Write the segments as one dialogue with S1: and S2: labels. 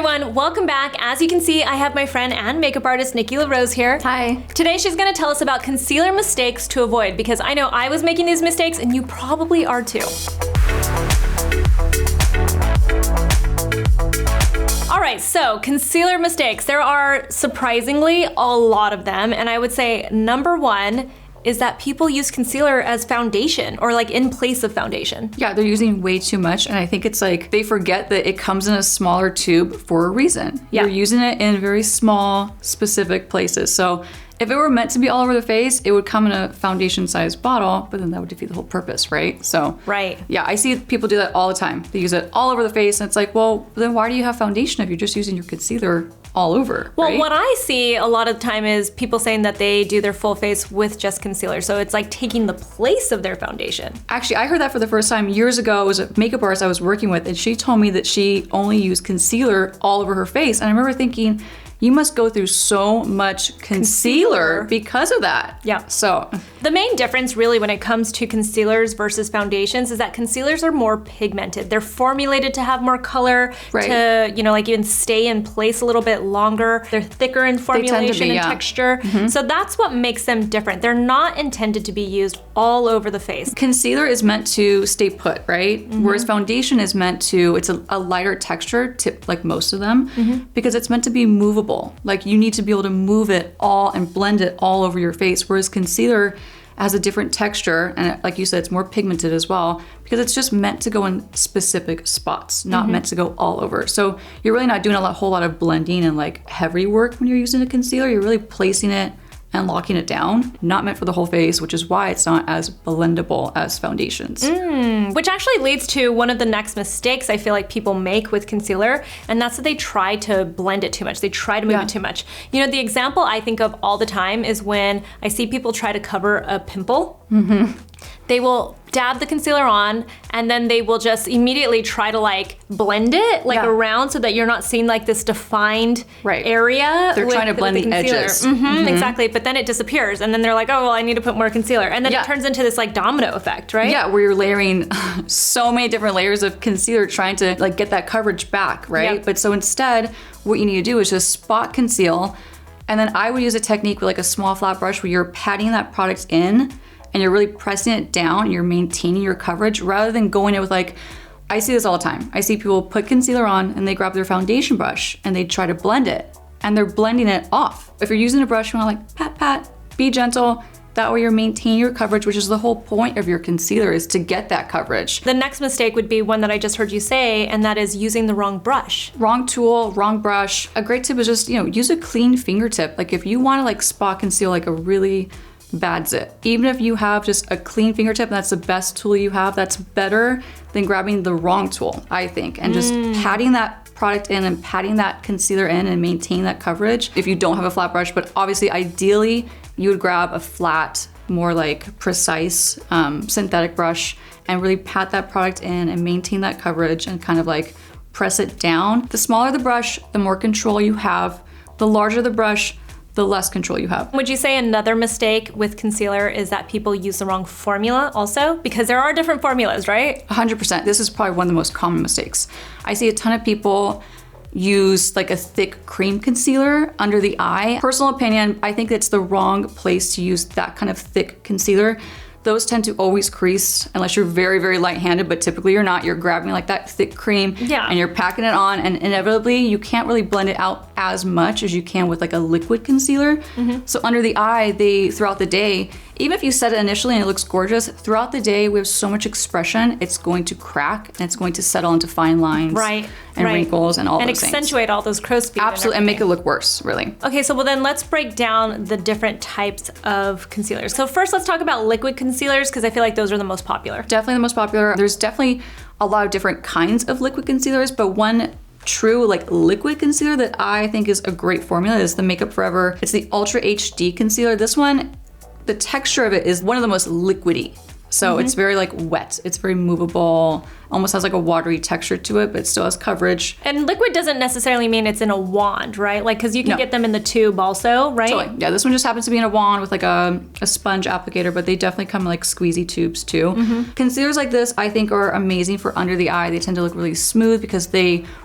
S1: everyone, welcome back. As you can see, I have my friend and makeup artist NIKKI LaRose here.
S2: Hi.
S1: Today she's gonna tell us about concealer mistakes to avoid, because I know I was making these mistakes and you probably are too. All right, so concealer mistakes. There are surprisingly a lot of them, and I would say number one is that people use concealer as foundation or like in place of foundation.
S2: Yeah, they're using way too much, and I think it's like they forget that it comes in a smaller tube for a reason.
S1: Yeah.
S2: You're using it in very small, specific places. So if it were meant to be all over the face, it would come in a foundation-sized bottle, but then that would defeat the whole purpose, right? So
S1: right.
S2: Yeah, I see people do that all the time. They use it all over the face, and it's like, well, then why do you have foundation if you're just using your concealer all over,
S1: Well,
S2: right?
S1: what I see a lot of the time is people saying that they do their full face with just concealer. So it's like taking the place of their foundation.
S2: Actually, I heard that for the first time years ago. It was a makeup artist I was working with, and she told me that she only used concealer all over her face. And I remember thinking, you must go through so much concealer because of that.
S1: Yeah.
S2: So
S1: the main difference really when it comes to concealers versus foundations is that concealers are more pigmented. They're formulated to have more color,
S2: Right.
S1: to, you know, like even stay in place a little bit longer. They're thicker in formulation and
S2: yeah.
S1: texture. So that's what makes them different. They're not intended to be used all over the face.
S2: concealer is meant to stay put, right? Whereas foundation is meant to, it's a lighter texture, tip like most of them, because it's meant to be movable. Like you need to be able to move it all and blend it all over your face. Whereas concealer has a different texture, and like you said, it's more pigmented as well, because it's just meant to go in specific spots, not meant to go all over. So you're really not doing a whole lot of blending and like heavy work when you're using a concealer. You're really placing it and locking it down, not meant for the whole face, which is why it's not as blendable as foundations.
S1: Which actually leads to one of the next mistakes I feel like people make with concealer, and that's that they try to blend it too much. They try to move it too much. You know, the example I think of all the time is when I see people try to cover a pimple. They will dab the concealer on, and then they will just immediately try to like blend it like around so that you're not seeing like this defined area.
S2: They're trying to blend the edges.
S1: Exactly, but then it disappears, and then they're like, oh, well, I need to put more concealer. And then it turns into this like domino effect, right?
S2: Yeah, where you're layering so many different layers of concealer trying to like get that coverage back, right?
S1: Yep.
S2: But so instead, what you need to do is just spot conceal, and then I would use a technique with like a small flat brush where you're patting that product in, and you're really pressing it down, and you're maintaining your coverage rather than going in with like, I see this all the time. I see people put concealer on and they grab their foundation brush and they try to blend it, and they're blending it off. If you're using a brush, you wanna like pat, pat, be gentle. That way you're maintaining your coverage, which is the whole point of your concealer, is to get that coverage.
S1: The next mistake would be one that I just heard you say, and that is using the wrong brush.
S2: Wrong tool, wrong brush. A great tip is just, you know, use a clean fingertip. Like if you wanna like spot conceal like a really bad zit, even if you have just a clean fingertip and that's the best tool you have, that's better than grabbing the wrong tool, I think, and just patting that product in and patting that concealer in and maintain that coverage if you don't have a flat brush. But obviously, ideally, you would grab a flat, more like precise synthetic brush and really pat that product in and maintain that coverage and kind of like press it down. The smaller the brush, the more control you have. The larger the brush, the less control you have.
S1: Would you say another mistake with concealer is that people use the wrong formula also? Because there are different formulas, right?
S2: 100%. This is probably one of the most common mistakes. I see a ton of people use like a thick cream concealer under the eye. Personal opinion, I think it's the wrong place to use that kind of thick concealer. Those tend to always crease unless you're very, very light-handed, but typically you're not. You're grabbing like that thick cream and you're packing it on, and inevitably you can't really blend it out as much as you can with like a liquid concealer. So under the eye, throughout the day, even if you set it initially and it looks gorgeous, throughout the day we have so much expression, it's going to crack and it's going to settle into fine lines and wrinkles and all those things.
S1: And accentuate all those crow's feet.
S2: Absolutely, and make it look worse, really.
S1: Okay, so well then let's break down the different types of concealers. So first let's talk about liquid concealers, because I feel like those are the most popular.
S2: Definitely the most popular. There's definitely a lot of different kinds of liquid concealers, but one true like liquid concealer that I think is a great formula is the Makeup Forever. It's the Ultra HD concealer. This one, the texture of it is one of the most liquidy So it's very like wet. It's very movable, almost has like a watery texture to it, but it still has coverage.
S1: And liquid doesn't necessarily mean it's in a wand, right? Like, because you can get them in the tube also, right?
S2: Totally. Yeah, this one just happens to be in a wand with like a sponge applicator, but they definitely come in like squeezy tubes too. Concealers like this, I think, are amazing for under the eye. They tend to look really smooth because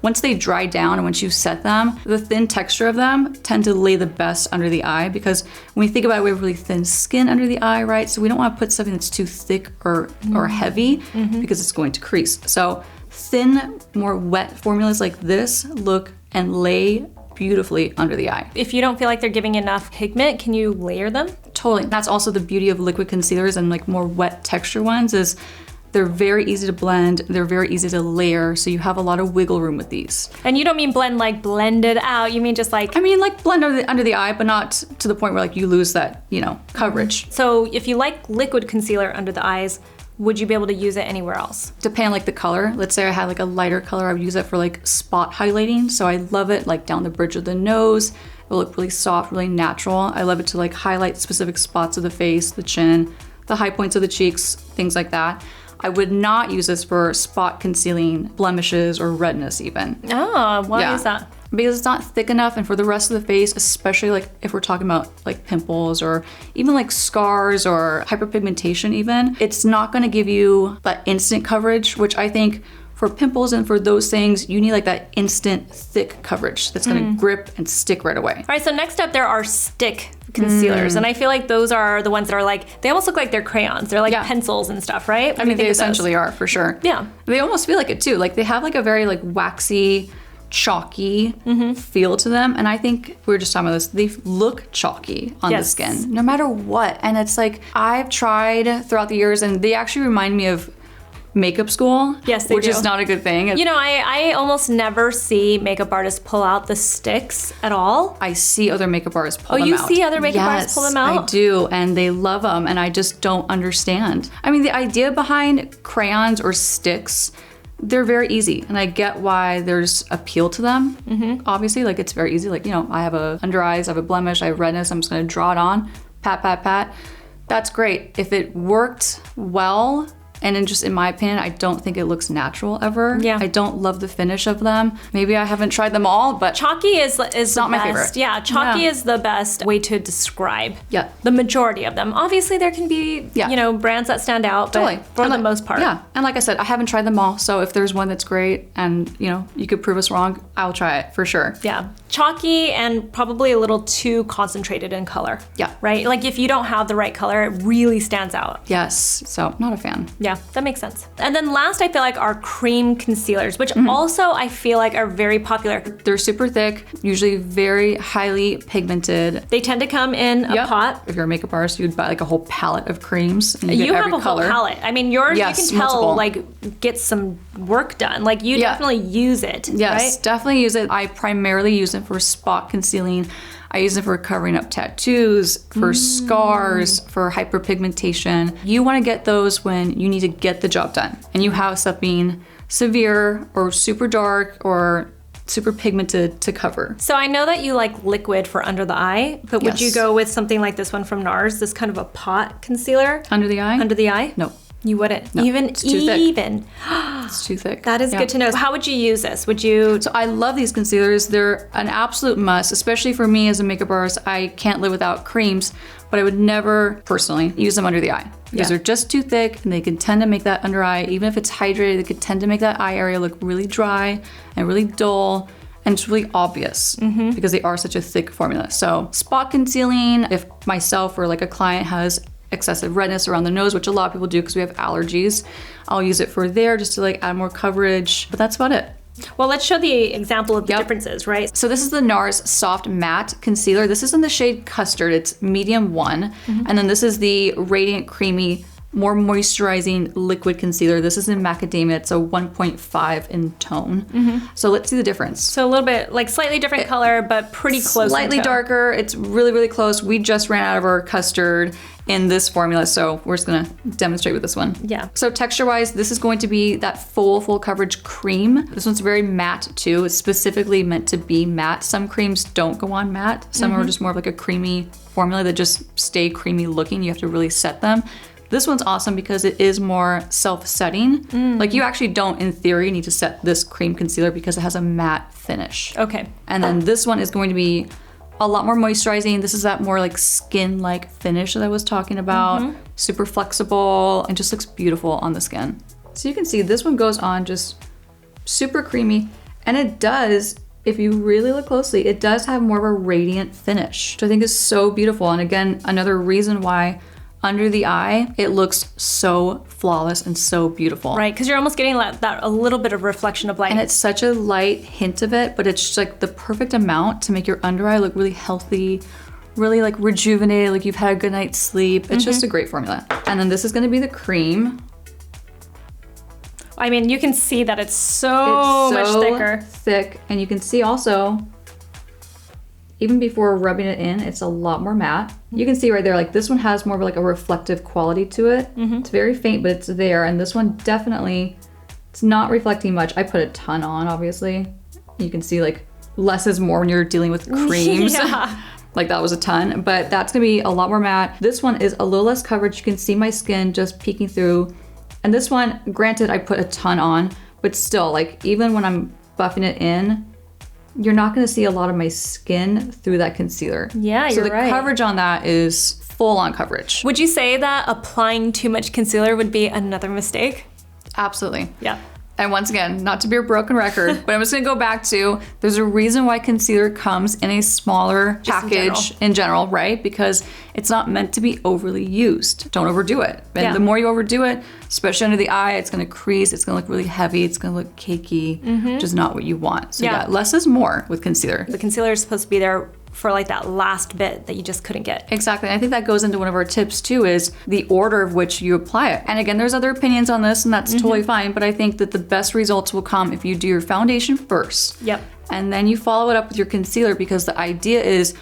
S2: once they dry down and once you set them, the thin texture of them tend to lay the best under the eye, because when we think about it, we have really thin skin under the eye, right? So we don't want to put something that's too thick or heavy because it's going to crease. So thin, more wet formulas like this look and lay beautifully under the eye.
S1: If you don't feel like they're giving enough pigment, can you layer them?
S2: Totally. That's also the beauty of liquid concealers and like more wet texture ones is they're very easy to blend. They're very easy to layer. So you have a lot of wiggle room with these.
S1: And you don't mean blend like blended out. You mean just like...
S2: I mean like blend under the eye, but not to the point where like you lose that, coverage.
S1: So if you like liquid concealer under the eyes, would you be able to use it anywhere else?
S2: Depending on like the color. Let's say I had like a lighter color, I would use it for like spot highlighting. So I love it like down the bridge of the nose. It will look really soft, really natural. I love it to like highlight specific spots of the face, the chin, the high points of the cheeks, things like that. I would not use this for spot concealing blemishes or redness even.
S1: Oh, why is that?
S2: Because it's not thick enough, and for the rest of the face, especially like if we're talking about like pimples or even like scars or hyperpigmentation even, it's not gonna give you that instant coverage, which I think for pimples and for those things, you need like that instant thick coverage that's gonna grip and stick right away.
S1: All right, so next up there are stick concealers, and I feel like those are the ones that are like, they almost look like they're crayons. They're like pencils and stuff, right?
S2: I mean, they essentially are, for sure.
S1: Yeah.
S2: They almost feel like it too. Like they have like a very like waxy, chalky feel to them, and I think we were just talking about this, they look chalky on the skin no matter what. And it's like, I've tried throughout the years, and they actually remind me of makeup school, which is not a good thing.
S1: You know, I almost never see makeup artists pull out the sticks at all.
S2: I see other makeup artists pull them out.
S1: Oh, you see other makeup artists pull them out?
S2: I do, and they love them, and I just don't understand. I mean, the idea behind crayons or sticks, they're very easy, and I get why there's appeal to them. Obviously, like it's very easy. Like, I have a under eyes, I have a blemish, I have redness, I'm just gonna draw it on, pat, pat, pat. That's great. If it worked well, and in my opinion, I don't think it looks natural ever.
S1: Yeah.
S2: I don't love the finish of them. Maybe I haven't tried them all, but
S1: chalky is
S2: not my favorite.
S1: Yeah, chalky is the best way to describe the majority of them. Obviously, there can be brands that stand out, but for the most part.
S2: Yeah, and like I said, I haven't tried them all. So if there's one that's great and you could prove us wrong, I'll try it for sure.
S1: Yeah, chalky and probably a little too concentrated in color.
S2: Yeah.
S1: Right? Like if you don't have the right color, it really stands out.
S2: Yes, so not a fan.
S1: Yeah, that makes sense. And then last, I feel like are cream concealers, which also I feel like are very popular.
S2: They're super thick, usually very highly pigmented.
S1: They tend to come in a pot.
S2: If you're a makeup artist, you'd buy like a whole palette of creams. And
S1: you have a whole palette. I mean, yours, you can tell, like, get some work done. Like, you definitely use it,
S2: Yes,
S1: right?
S2: definitely use it. I primarily use it for spot concealing. I use it for covering up tattoos, for scars, for hyperpigmentation. You want to get those when you need to get the job done and you have something severe or super dark or super pigmented to cover.
S1: So I know that you like liquid for under the eye, but would you go with something like this one from NARS, this kind of a pot concealer?
S2: Under the eye?
S1: Under the eye?
S2: No.
S1: You wouldn't?
S2: No,
S1: even?
S2: It's too thick. It's too thick.
S1: That is good to know. How would you use this? Would you?
S2: So I love these concealers. They're an absolute must, especially for me as a makeup artist. I can't live without creams, but I would never personally use them under the eye because they're just too thick and they can tend to make that under eye, even if it's hydrated, they could tend to make that eye area look really dry and really dull. And it's really obvious because they are such a thick formula. So spot concealing, if myself or like a client has excessive redness around the nose, which a lot of people do because we have allergies, I'll use it for there just to like add more coverage, but that's about it.
S1: Well, let's show the example of the differences, right?
S2: So this is the NARS Soft Matte Concealer. This is in the shade Custard. It's medium 1. And then this is the Radiant Creamy, more moisturizing liquid concealer. This is in Macadamia. It's a 1.5 in tone. So let's see the difference.
S1: So a little bit, like slightly different color, but pretty close.
S2: Slightly darker. It's really, really close. We just ran out of our Custard in this formula, so we're just gonna demonstrate with this one.
S1: Yeah.
S2: So texture-wise, this is going to be that full coverage cream. This one's very matte too. It's specifically meant to be matte. Some creams don't go on matte. Some are just more of like a creamy formula that just stay creamy looking. You have to really set them. This one's awesome because it is more self-setting. Like you actually don't, in theory, need to set this cream concealer because it has a matte finish.
S1: Okay.
S2: And then this one is going to be a lot more moisturizing. This is that more like skin-like finish that I was talking about. Super flexible and just looks beautiful on the skin. So you can see this one goes on just super creamy. And it does, if you really look closely, it does have more of a radiant finish, which I think is so beautiful. And again, another reason why under the eye, it looks so flawless and so beautiful.
S1: Right, because you're almost getting that a little bit of reflection of light.
S2: And it's such a light hint of it, but it's just like the perfect amount to make your under eye look really healthy, really like rejuvenated, like you've had a good night's sleep. It's just a great formula. And then this is gonna be the cream.
S1: I mean, you can see that it's so much thicker.
S2: Thick, and you can see also, even before rubbing it in, it's a lot more matte. You can see right there, like this one has more of like a reflective quality to it. It's very faint, but it's there. And this one definitely, it's not reflecting much. I put a ton on, obviously. You can see like less is more when you're dealing with creams. Like that was a ton, but that's gonna be a lot more matte. This one is a little less coverage. You can see my skin just peeking through. And this one, granted, I put a ton on, but still, like even when I'm buffing it in, you're not gonna see a lot of my skin through that concealer.
S1: Yeah, you're right.
S2: So the coverage on that is full on coverage.
S1: Would you say that applying too much concealer would be another mistake?
S2: Absolutely.
S1: Yeah.
S2: And once again, not to be a broken record, but I'm just gonna go back to, there's a reason why concealer comes in a smaller package in general, right? Because it's not meant to be overly used. Don't overdo it. And the more you overdo it, especially under the eye, it's gonna crease, it's gonna look really heavy, it's gonna look cakey, which is not what you want. So yeah, less is more with concealer.
S1: The concealer is supposed to be there for like that last bit that you just couldn't get.
S2: Exactly. And I think that goes into one of our tips too, is the order of which you apply it. And again, there's other opinions on this and that's totally fine, but I think that the best results will come if you do your foundation first.
S1: Yep.
S2: And then you follow it up with your concealer, because the idea is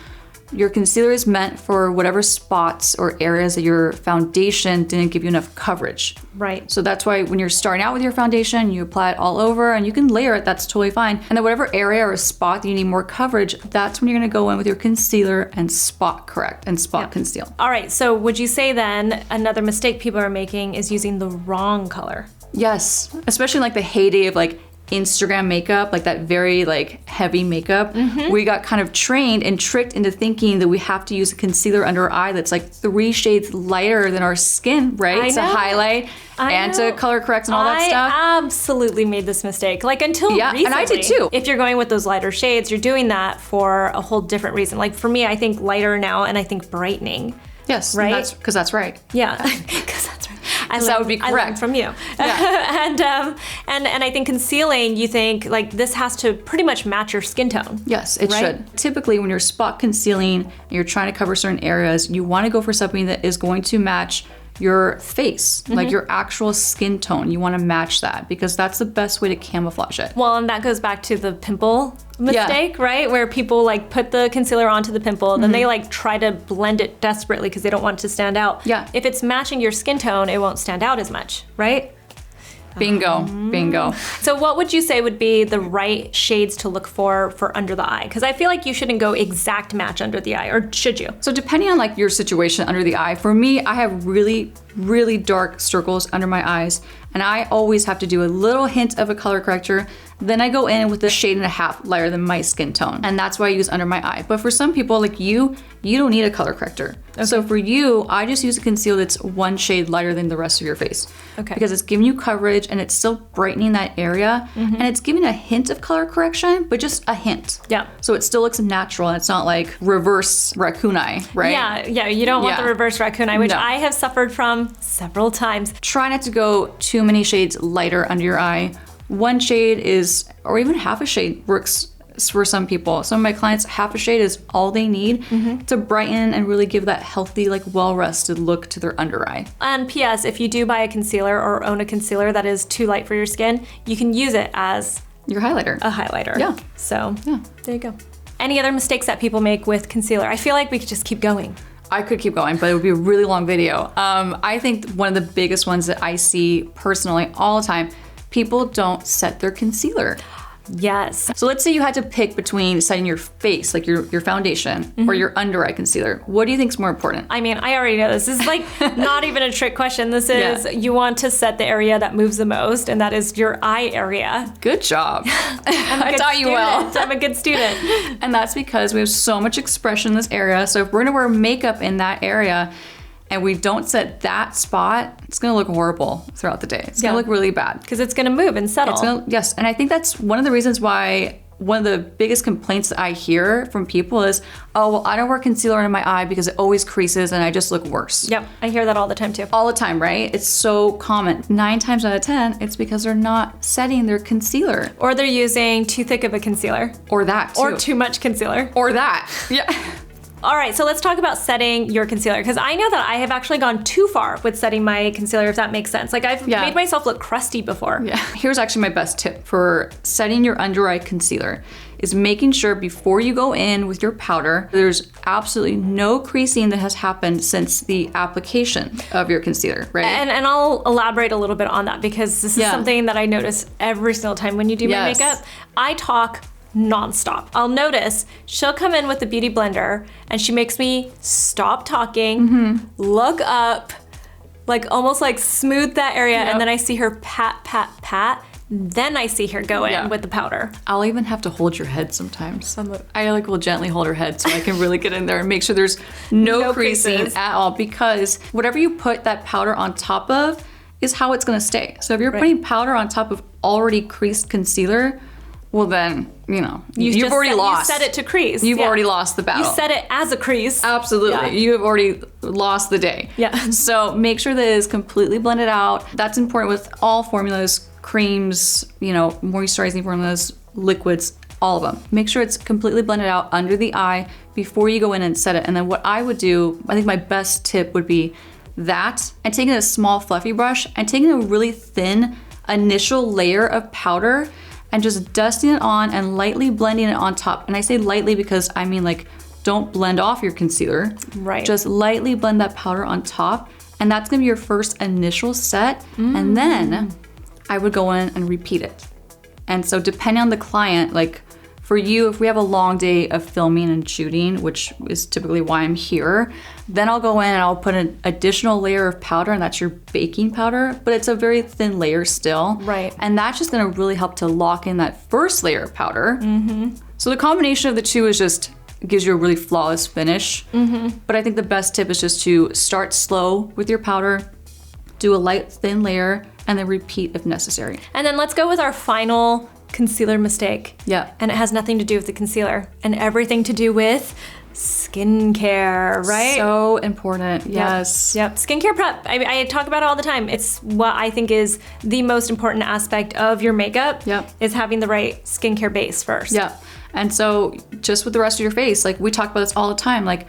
S2: your concealer is meant for whatever spots or areas that your foundation didn't give you enough coverage.
S1: Right.
S2: So that's why when you're starting out with your foundation, you apply it all over and you can layer it, that's totally fine. And then whatever area or spot that you need more coverage, that's when you're gonna go in with your concealer and spot correct and spot conceal.
S1: All right, so would you say then another mistake people are making is using the wrong color?
S2: Yes, especially in like the heyday of like Instagram makeup, like that very like heavy makeup. We got kind of trained and tricked into thinking that we have to use a concealer under our eye that's like 3 shades lighter than our skin, right? To highlight and to color correct and all that stuff.
S1: I absolutely made this mistake, like until recently.
S2: And I did too.
S1: If you're going with those lighter shades, you're doing that for a whole different reason. Like for me, I think lighter now and I think brightening.
S2: Yes,
S1: right?
S2: Because that's right.
S1: Yeah, because that's right.
S2: That would be correct.
S1: I learned from you.
S2: Yeah.
S1: and I think concealing, you think like this has to pretty much match your skin tone.
S2: Yes, it should. Typically, when you're spot concealing and you're trying to cover certain areas, you want to go for something that is going to match your face, like your actual skin tone. You want to match that because that's the best way to camouflage it.
S1: Well, and that goes back to the pimple mistake, right? Where people like put the concealer onto the pimple, then they like try to blend it desperately because they don't want it to stand out.
S2: Yeah.
S1: If it's matching your skin tone, it won't stand out as much, right?
S2: Bingo, bingo.
S1: So what would you say would be the right shades to look for under the eye? Because I feel like you shouldn't go exact match under the eye, or should you?
S2: So depending on like your situation under the eye, for me, I have really, really dark circles under my eyes, and I always have to do a little hint of a color corrector. Then I go in with a shade and a half lighter than my skin tone, and that's what I use under my eye. But for some people like you don't need a color corrector. Okay. So for you, I just use a concealer that's 1 shade lighter than the rest of your face.
S1: Okay.
S2: Because it's giving you coverage and it's still brightening that area, and it's giving a hint of color correction, but just a hint.
S1: Yeah.
S2: So it still looks natural and it's not like reverse raccoon eye, right?
S1: Yeah, you don't want the reverse raccoon eye, which I have suffered from several times.
S2: Try not to go too many shades lighter under your eye. 1 shade is, or even half a shade works for some people. Some of my clients, half a shade is all they need to brighten and really give that healthy, like well-rested look to their under eye.
S1: And P.S., if you do buy a concealer or own a concealer that is too light for your skin, you can use it as
S2: your highlighter.
S1: A highlighter.
S2: Yeah.
S1: So there you go. Any other mistakes that people make with concealer? I feel like we could just keep going.
S2: I could keep going, but it would be a really long video. I think one of the biggest ones that I see personally all the time, people don't set their concealer.
S1: Yes.
S2: So let's say you had to pick between setting your face, like your foundation, or your under eye concealer. What do you think is more important?
S1: I mean, I already know this. This is like not even a trick question. This is you want to set the area that moves the most, and that is your eye area.
S2: Good job. I taught you well.
S1: I'm a good student.
S2: And that's because we have so much expression in this area. So if we're gonna wear makeup in that area and we don't set that spot, it's gonna look horrible throughout the day. It's gonna look really bad.
S1: Because it's gonna move and settle.
S2: Yes, and I think that's one of the reasons why one of the biggest complaints that I hear from people is, oh, well, I don't wear concealer in my eye because it always creases and I just look worse.
S1: Yep, I hear that all the time too.
S2: All the time, right? It's so common. 9 times out of 10, it's because they're not setting their concealer.
S1: Or they're using too thick of a concealer.
S2: Or that too.
S1: Or too much concealer.
S2: Or that, yeah.
S1: All right, so let's talk about setting your concealer, because I know that I have actually gone too far with setting my concealer, if that makes sense. Like I've made myself look crusty before.
S2: Yeah. Here's actually my best tip for setting your under eye concealer is making sure before you go in with your powder, there's absolutely no creasing that has happened since the application of your concealer, right?
S1: And I'll elaborate a little bit on that, because this is something that I notice every single time when you do my makeup. I talk nonstop. I'll notice she'll come in with the beauty blender and she makes me stop talking, look up, like almost like smooth that area, and then I see her pat, pat, pat. Then I see her go in with the powder.
S2: I'll even have to hold your head sometimes. I like will gently hold her head so I can really get in there and make sure there's no creasing at all, because whatever you put that powder on top of is how it's gonna stay. So if you're putting powder on top of already creased concealer, well then, you know, you've already lost.
S1: You set it to crease.
S2: You've already lost the battle.
S1: You set it as a crease.
S2: Absolutely. Yeah. You have already lost the day.
S1: Yeah.
S2: So make sure that it is completely blended out. That's important with all formulas, creams, you know, moisturizing formulas, liquids, all of them. Make sure it's completely blended out under the eye before you go in and set it. And then what I would do, I think my best tip would be that, and taking a small fluffy brush and taking a really thin initial layer of powder and just dusting it on and lightly blending it on top. And I say lightly because I mean like, don't blend off your concealer.
S1: Right.
S2: Just lightly blend that powder on top. And that's gonna be your first initial set. And then I would go in and repeat it. And so depending on the client, like for you, if we have a long day of filming and shooting, which is typically why I'm here, then I'll go in and I'll put an additional layer of powder, and that's your baking powder, but it's a very thin layer still.
S1: Right.
S2: And that's just gonna really help to lock in that first layer of powder. So the combination of the two is just gives you a really flawless finish. But I think the best tip is just to start slow with your powder, do a light thin layer, and then repeat if necessary.
S1: And then let's go with our final concealer mistake.
S2: Yeah.
S1: And it has nothing to do with the concealer and everything to do with skincare, right?
S2: So important, yes.
S1: Yep, skincare prep. I talk about it all the time. It's what I think is the most important aspect of your makeup. Is having the right skincare base first.
S2: Yeah, and so just with the rest of your face, like we talk about this all the time, like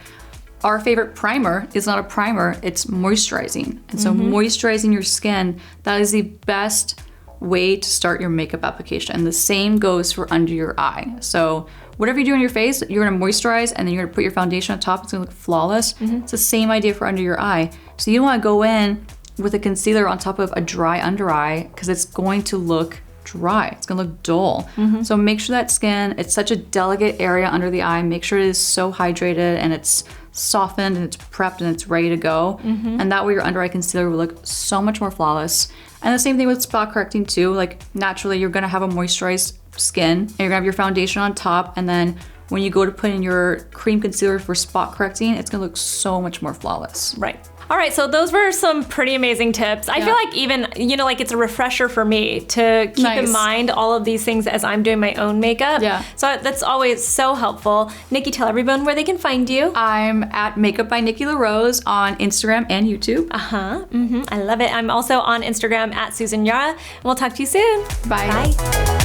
S2: our favorite primer is not a primer, it's moisturizing. And so moisturizing your skin, that is the best way to start your makeup application. And the same goes for under your eye. So whatever you do on your face, you're gonna moisturize and then you're gonna put your foundation on top, it's gonna look flawless. It's the same idea for under your eye. So you don't wanna go in with a concealer on top of a dry under eye because it's going to look dry, it's gonna look dull. So make sure that skin, it's such a delicate area under the eye, make sure it is so hydrated and it's softened and it's prepped and it's ready to go. And that way your under eye concealer will look so much more flawless. And the same thing with spot correcting too. Like naturally you're gonna have a moisturized skin and you're gonna have your foundation on top, and then when you go to put in your cream concealer for spot correcting, it's gonna look so much more flawless.
S1: Right. All right, so those were some pretty amazing tips. I feel like even, you know, like it's a refresher for me to keep in mind all of these things as I'm doing my own makeup. So that's always so helpful. Nikki, tell everyone where they can find you.
S2: I'm at Makeup by Nikki LaRose on Instagram and YouTube.
S1: I love it. I'm also on Instagram at Susan Yara, and we'll talk to you soon.
S2: Bye.
S1: Bye.